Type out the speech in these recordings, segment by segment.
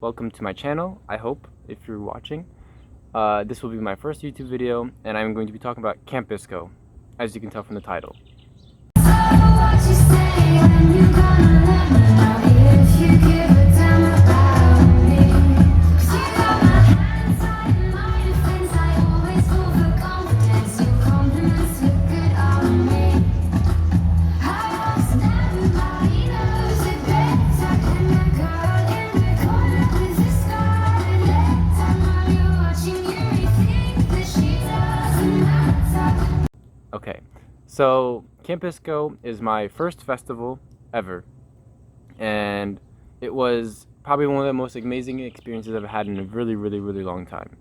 Welcome to my channel, I hope, if you're watching. This will be my first YouTube video, and I'm going to be talking about Camp Bisco, as you can tell from the title. Okay, so Camp Bisco is my first festival ever, and it was probably one of the most amazing experiences I've had in a really long time.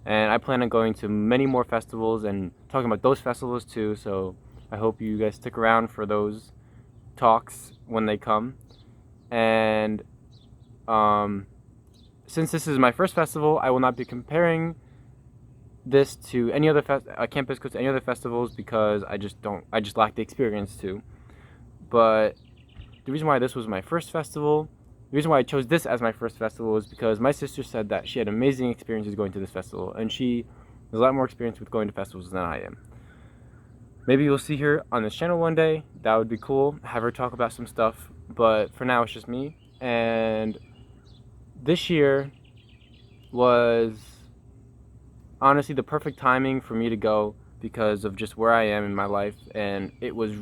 And I plan on going to many more festivals and talking about those festivals too, so I hope you guys stick around for those talks when they come. And since this is my first festival, I will not be comparing this to any other Camp Bisco to any other festivals because I just lack the experience too. But the reason why this was my first festival, the reason why I chose this as my first festival is because my sister said that she had amazing experiences going to this festival, and she has a lot more experience with going to festivals than I am. Maybe you'll see her on this channel one day. That would be cool. Have her talk about some stuff. But for now, it's just me. And this year was honestly the perfect timing for me to go because of just where I am in my life, and it was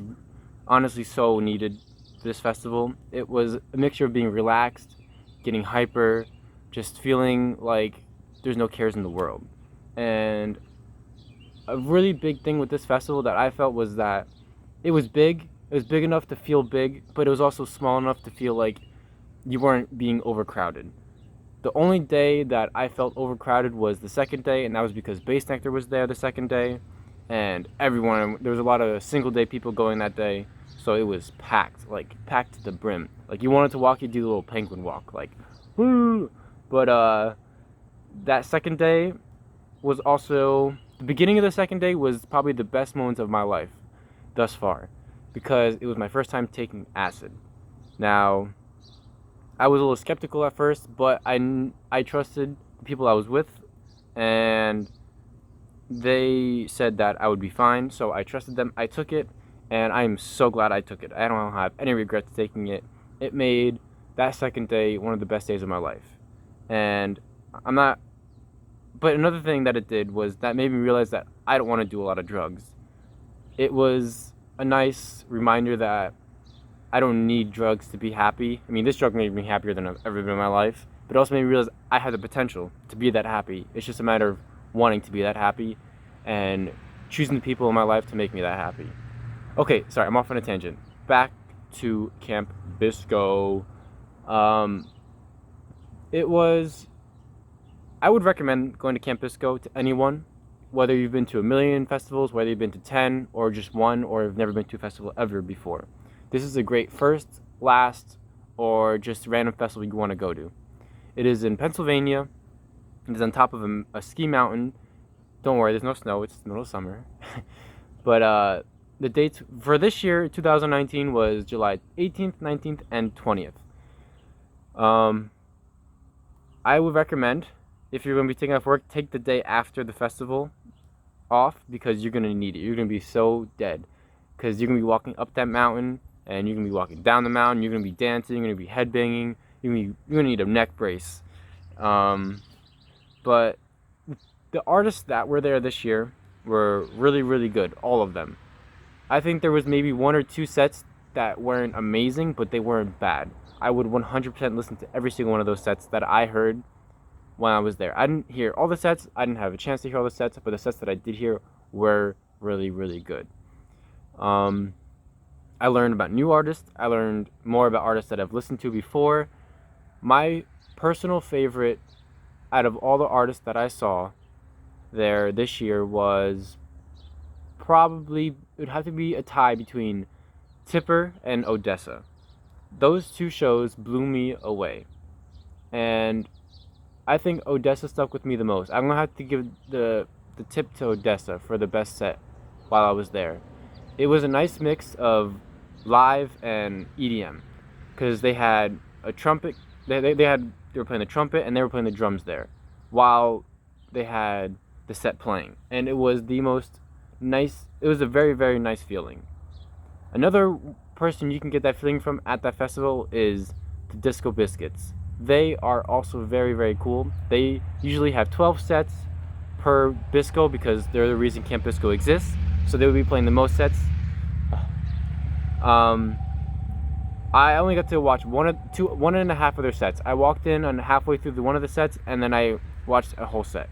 honestly so needed, this festival. It was a mixture of being relaxed, getting hyper, just feeling like there's no cares in the world. And a really big thing with this festival that I felt was that it was big enough to feel big, but it was also small enough to feel like you weren't being overcrowded. The only day that I felt overcrowded was the second day, and that was because Bass Nectar was there the second day, and there was a lot of single day people going that day, so it was packed to the brim. Like, you wanted to walk, you do the little penguin walk, like, woo! But that second day was also, the beginning of the second day was probably the best moments of my life thus far, because it was my first time taking acid. Now, I was a little skeptical at first, but I trusted the people I was with, and they said that I would be fine, so I trusted them. I took it, and I'm so glad I took it. I don't have any regrets taking it. It made that second day one of the best days of my life. And but another thing that it did was that made me realize that I don't want to do a lot of drugs. It was a nice reminder that I don't need drugs to be happy. I mean, this drug made me happier than I've ever been in my life, but it also made me realize I had the potential to be that happy. It's just a matter of wanting to be that happy and choosing the people in my life to make me that happy. Okay, sorry, I'm off on a tangent. Back to Camp Bisco. I would recommend going to Camp Bisco to anyone, whether you've been to a million festivals, whether you've been to 10 or just one, or have never been to a festival ever before. This is a great first, last, or just random festival you want to go to. It is in Pennsylvania. It is on top of a ski mountain. Don't worry, there's no snow. It's the middle of summer. But the dates for this year, 2019, was July 18th, 19th, and 20th. I would recommend, if you're going to be taking off work, take the day after the festival off, because you're going to need it. You're going to be so dead, because you're going to be walking up that mountain, and you're going to be walking down the mountain, you're going to be dancing, you're going to be headbanging, you're going to need a neck brace. But the artists that were there this year were really good, all of them. I think there was maybe one or two sets that weren't amazing, but they weren't bad. I would 100% listen to every single one of those sets that I heard when I was there. I didn't hear all the sets, I didn't have a chance to hear all the sets, but the sets that I did hear were really good. I learned about new artists. I learned more about artists that I've listened to before. My personal favorite out of all the artists that I saw there this year was probably, it would have to be a tie between Tipper and Odessa. Those two shows blew me away. And I think Odessa stuck with me the most. I'm going to have to give the tip to Odessa for the best set while I was there. It was a nice mix of live and EDM, because they had a trumpet they were playing the trumpet and they were playing the drums there, while they had the set playing, and it was the most nice. It was a very very nice feeling. Another person you can get that feeling from at that festival is the Disco Biscuits. They are also very very cool. They usually have 12 sets per Bisco because they're the reason Camp Bisco exists. So they would be playing the most sets. Um, I only got to watch one and a half of their sets. I walked in on halfway through one of the sets, and then I watched a whole set.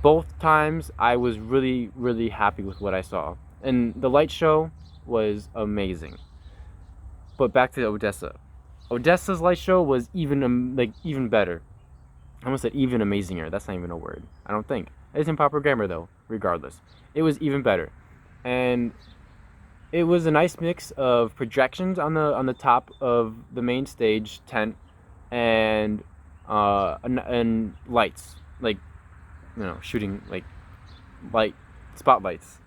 Both times, I was really, really happy with what I saw, and the light show was amazing. But back to Odessa. Odessa's light show was even better. I almost said even amazinger. That's not even a word. I don't think. It's improper grammar though. Regardless, it was even better, and it was a nice mix of projections on the top of the main stage tent, and lights, like, shooting like light spotlights.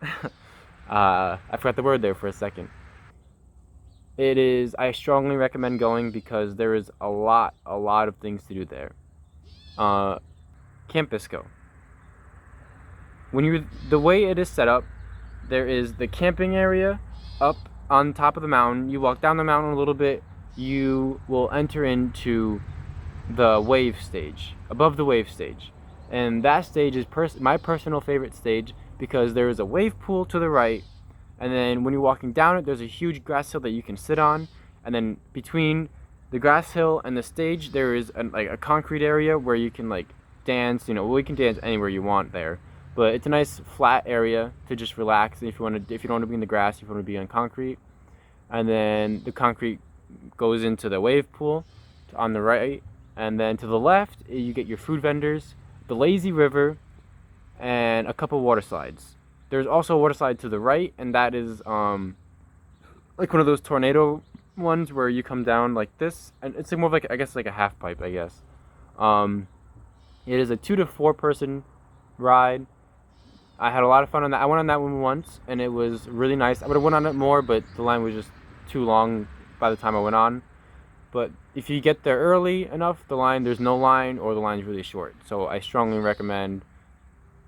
I forgot the word there for a second. I strongly recommend going because there is a lot of things to do there. Camp Bisco. The way it is set up, there is the camping area up on top of the mountain. You walk down the mountain a little bit, you will enter into the wave stage, above the wave stage. And that stage is my personal favorite stage because there is a wave pool to the right, and then when you're walking down it, there's a huge grass hill that you can sit on, and then between the grass hill and the stage, there is a concrete area where you can dance. You can dance anywhere you want there, but it's a nice flat area to just relax. If you don't want to be in the grass, if you want to be on concrete, and then the concrete goes into the wave pool on the right, and then to the left you get your food vendors, the lazy river, and a couple water slides. There's also a water slide to the right, and that is like one of those tornado ones where you come down like this, and it's more of like a half pipe, I guess. It is a 2 to 4 person ride. I had a lot of fun on that. I went on that one once, and it was really nice. I would have went on it more, but the line was just too long by the time I went on. But if you get there early enough, there's no line, or the line's really short. So I strongly recommend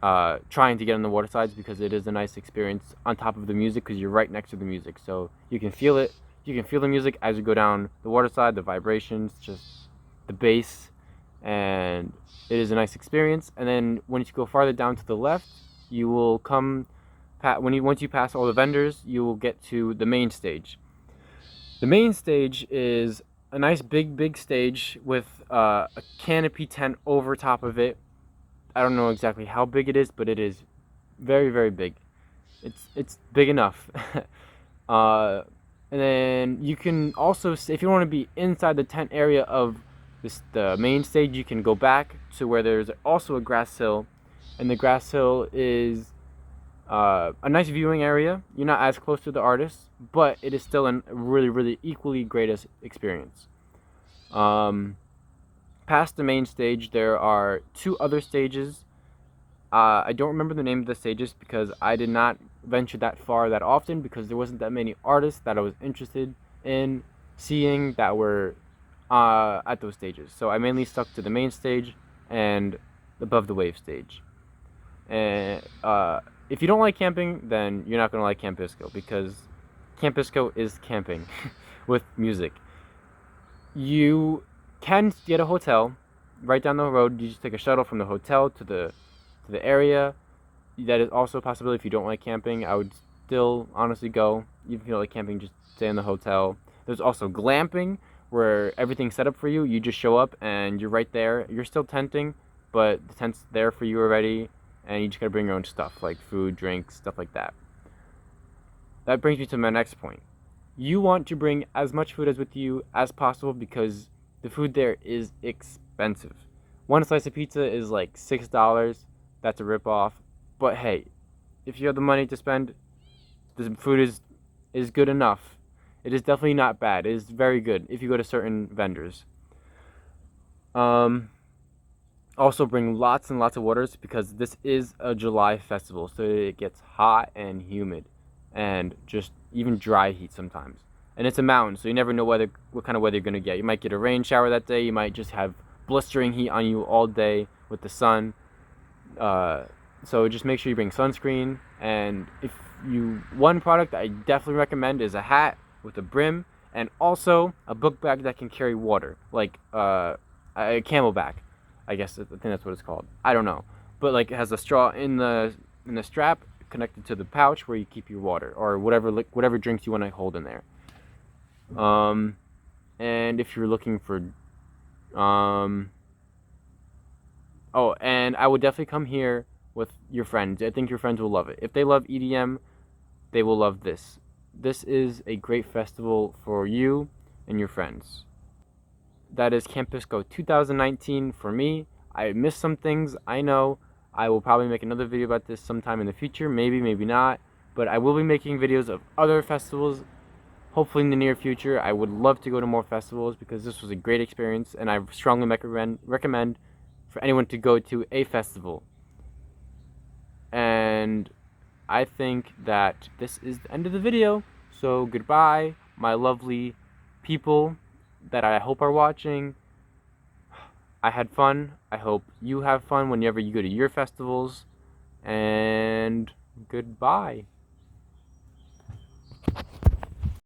trying to get on the water slides because it is a nice experience on top of the music because you're right next to the music. So you can feel it. You can feel the music as you go down the water slide, the vibrations, just the bass, and it is a nice experience. And then once you go farther down to the left, you will once you pass all the vendors, you will get to the main stage. The main stage is a nice big stage with a canopy tent over top of it. I don't know exactly how big it is, but it is very very big. It's big enough. And then you can also, if you want to be inside the tent area of the main stage, you can go back to where there's also a grass hill, and the grass hill is a nice viewing area. You're not as close to the artists, but it is still a really really equally great experience. Past the main stage, there are 2 other stages. I don't remember the name of the stages because I did not venture that far that often because there wasn't that many artists that I was interested in seeing that were at those stages. So I mainly stuck to the main stage and above the wave stage. And if you don't like camping, then you're not going to like Camp Bisco because Camp Bisco is camping with music. You can get a hotel right down the road. You just take a shuttle from the hotel to the area. That is also a possibility if you don't like camping. I would still honestly go. Even if you don't like camping, just stay in the hotel. There's also glamping where everything's set up for you. You just show up and you're right there. You're still tenting, but the tent's there for you already, and you just gotta bring your own stuff like food, drinks, stuff like that. That brings me to my next point. You want to bring as much food as with you as possible because the food there is expensive. One slice of pizza is like $6. That's a ripoff. But hey, if you have the money to spend, the food is good enough. It is definitely not bad. It is very good if you go to certain vendors. Also bring lots and lots of waters because this is a July festival, so it gets hot and humid and just even dry heat sometimes. and it's a mountain, so you never know what kind of weather you're gonna get. You might get a rain shower that day. You might just have blistering heat on you all day with the sun. So just make sure you bring sunscreen. And if one product I definitely recommend is a hat with a brim, and also a book bag that can carry water, like a camelback. I think that's what it's called. I don't know, but like it has a straw in the strap connected to the pouch where you keep your water or whatever drinks you want to hold in there. And if you're looking for oh, and I would definitely come here with your friends. I think your friends will love it. If they love EDM, they will love this. This is a great festival for you and your friends. That is Camp Bisco 2019 for me. I missed some things, I know. I will probably make another video about this sometime in the future, maybe, maybe not. But I will be making videos of other festivals, hopefully in the near future. I would love to go to more festivals because this was a great experience, and I strongly recommend for anyone to go to a festival. And I think that this is the end of the video. So goodbye, my lovely people that I hope are watching. I had fun. I hope you have fun whenever you go to your festivals. And goodbye.